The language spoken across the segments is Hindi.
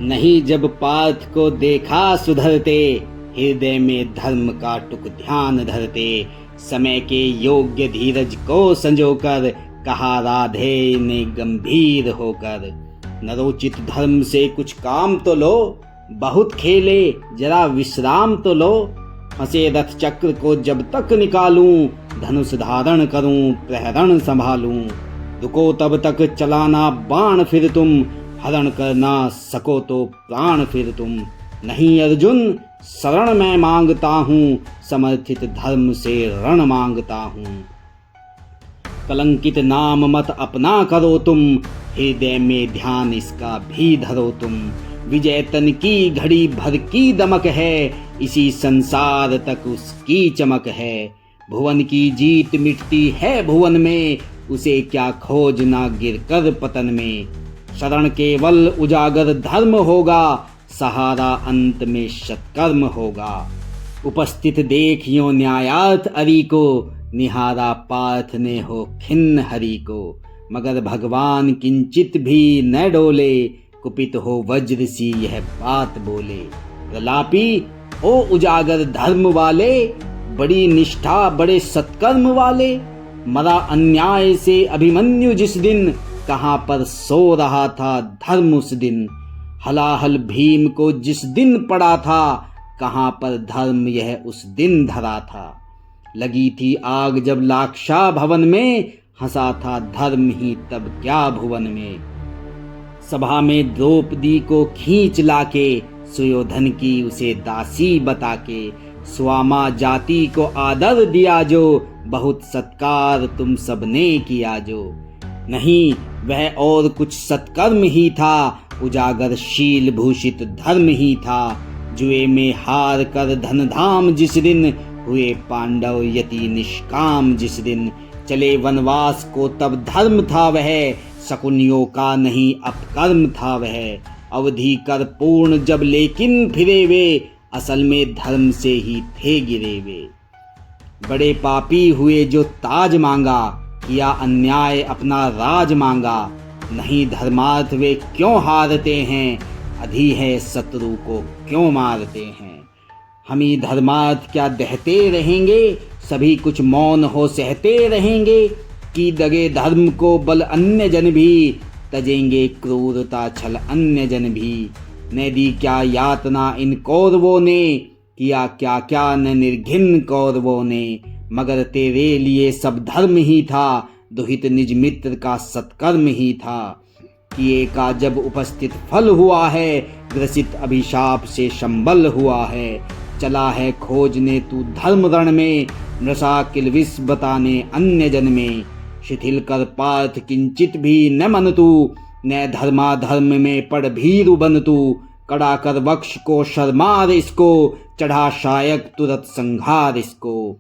नहीं जब पार्थ को देखा सुधरते, हृदय में धर्म का टुक ध्यान धरते। समय के योग्य धीरज को संजोकर, कहा राधे ने गंभीर होकर। नरोचित धर्म से कुछ काम तो लो, बहुत खेले जरा विश्राम तो लो। फंसे रथ चक्र को जब तक निकालूं, धनुष धारण करूं प्रहरण संभालूं। रुको तब तक चलाना बाण फिर तुम, हरण कर ना सको तो प्राण फिर तुम। नहीं अर्जुन शरण मैं मांगता हूँ, समर्थित धर्म से रण मांगता हूँ। कलंकित नाम मत अपना करो तुम, हृदय में ध्यान इसका भी धरो तुम। विजय तन की घड़ी भर की दमक है, इसी संसार तक उसकी चमक है। भुवन की जीत मिटती है भुवन में, उसे क्या खोजना गिरकर पतन में। शरण केवल उजागर धर्म होगा, सहारा अंत में सत्कर्म होगा। उपस्थित देखियो न्यायार्थ अरि को, निहारा पार्थ ने हो खिन्न हरि को। मगर भगवान किंचित भी न डोले, कुपित हो वज्र सी यह बात बोले। प्रलापी ओ उजागर धर्म वाले, बड़ी निष्ठा बड़े सत्कर्म वाले। मरा अन्याय से अभिमन्यु जिस दिन, कहाँ पर सो रहा था धर्म उस दिन। हलाहल भीम को जिस दिन पड़ा था, कहाँ पर धर्म यह उस दिन धरा था। लगी थी आग जब लाक्षा भवन में, हंसा था धर्म ही तब क्या भुवन में। सभा में द्रौपदी को खींच लाके, सुयोधन की उसे दासी बता के। स्वामा जाति को आदर दिया जो, बहुत सत्कार तुम सबने किया जो। नहीं वह और कुछ सत्कर्म ही था, उजागर शील भूषित धर्म ही था। जुए में हार कर धन धाम जिस दिन, हुए पांडव यति निष्काम जिस दिन। चले वनवास को तब धर्म था वह, शकुनियों का नहीं अपकर्म था वह। अवधि कर पूर्ण जब लेकिन फिरे वे, असल में धर्म से ही थे गिरे वे। बड़े पापी हुए जो ताज मांगा, किया अन्याय अपना राज मांगा। नहीं धर्मार्थ वे क्यों हारते हैं, अधि है शत्रु को क्यों मारते हैं। हम ही धर्मार्थ क्या दहते रहेंगे, सभी कुछ मौन हो सहते रहेंगे। कि दगे धर्म को बल अन्य जन भी, तजेंगे क्रूरता छल अन्य जन भी। ने दी क्या यातना इन कौरवों ने, किया क्या क्या न निर्घिन कौरवों ने। मगर तेरे लिए सब धर्म ही था, दुहित निज मित्र का सत्कर्म ही था। किए का जब उपस्थित फल हुआ है, ग्रसित अभिशाप से संबल हुआ है। चला है खोजने तू धर्म रण में, नृषा किलविष बताने अन्य जन में। शिथिल कर पार्थ किंचित भी न मन तू, न धर्मा धर्म में पड़ भीरु बन तू। कड़ा कर वक्ष को शर्मार इसको, चढ़ा शायक तुरत संघार इसको।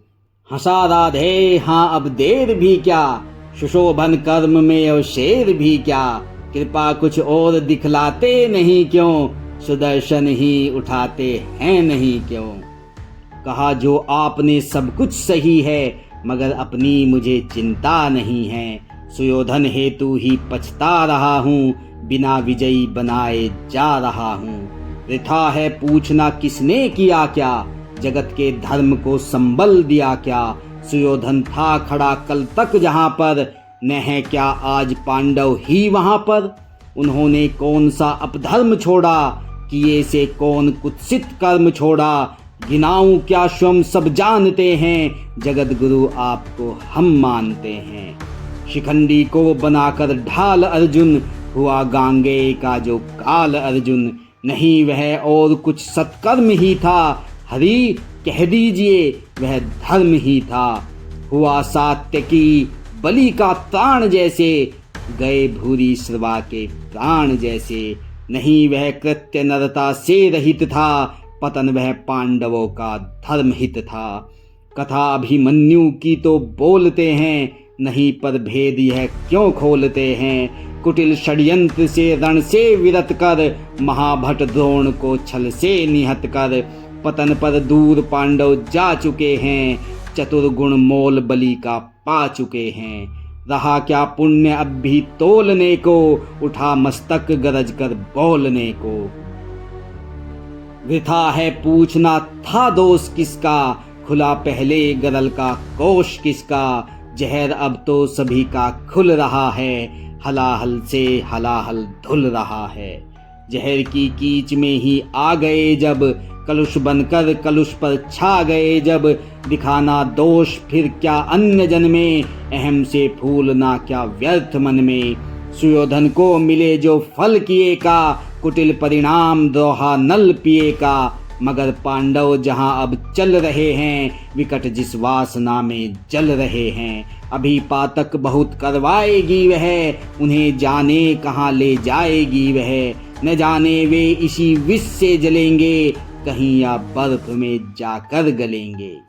हंसा राधे हाँ अब देर भी क्या, सुशोभन कर्म में अवशेर भी क्या। कृपा कुछ और दिखलाते नहीं क्यों, सुदर्शन ही उठाते हैं नहीं क्यों। कहा जो आपने सब कुछ सही है, मगर अपनी मुझे चिंता नहीं है। सुयोधन हेतु ही पछता रहा हूँ, बिना विजयी बनाए जा रहा हूँ। वृथा है पूछना किसने किया क्या, जगत के धर्म को संबल दिया क्या। सुयोधन था खड़ा कल तक जहाँ पर, न है क्या आज पांडव ही वहाँ पर। उन्होंने कौन सा अपधर्म छोड़ा, किए से कौन कुत्सित कर्म छोड़ा। गिनाऊं क्या स्वयं सब जानते हैं, जगत गुरु आपको हम मानते हैं। शिखंडी को बनाकर ढाल अर्जुन, हुआ गांगे का जो काल अर्जुन। नहीं वह और कुछ सत्कर्म ही था, हरि कह दीजिए वह धर्म ही था। हुआ सात्यकी बलि का प्राण जैसे, गए भूरी श्रवा के प्राण जैसे। नहीं वह कृत्य नरता से रहित था, पतन वह पांडवों का धर्म हित था। कथा अभिमन्यु की तो बोलते हैं, नहीं पर भेद यह क्यों खोलते हैं। कुटिल षड्यंत्र से रण से विरत कर, महाभट द्रोण को छल से निहत कर। पतन पर दूर पांडव जा चुके हैं, चतुर गुण मोल बलि का पा चुके हैं। रहा क्या पुण्य अब भी तोलने को, उठा मस्तक गरज कर बोलने को। वृथा है पूछना था दोष किसका, खुला पहले गरल का कोश किसका। जहर अब तो सभी का खुल रहा है, हलाहल से हलाहल धुल रहा है। जहर की कीच में ही आ गए जब, कलुष बनकर कलुष पर छा गए जब। दिखाना दोष फिर क्या अन्य जन में, अहम से फूलना क्या व्यर्थ मन में। सुयोधन को मिले जो फल किए का, कुटिल परिणाम दोहा नल पिए का। मगर पांडव जहां अब चल रहे हैं, विकट जिस वासना में जल रहे हैं। अभी पातक बहुत करवाएगी वह, उन्हें जाने कहाँ ले जाएगी वह। न जाने वे इसी विष से जलेंगे, कहीं या बर्फ में जाकर गलेंगे।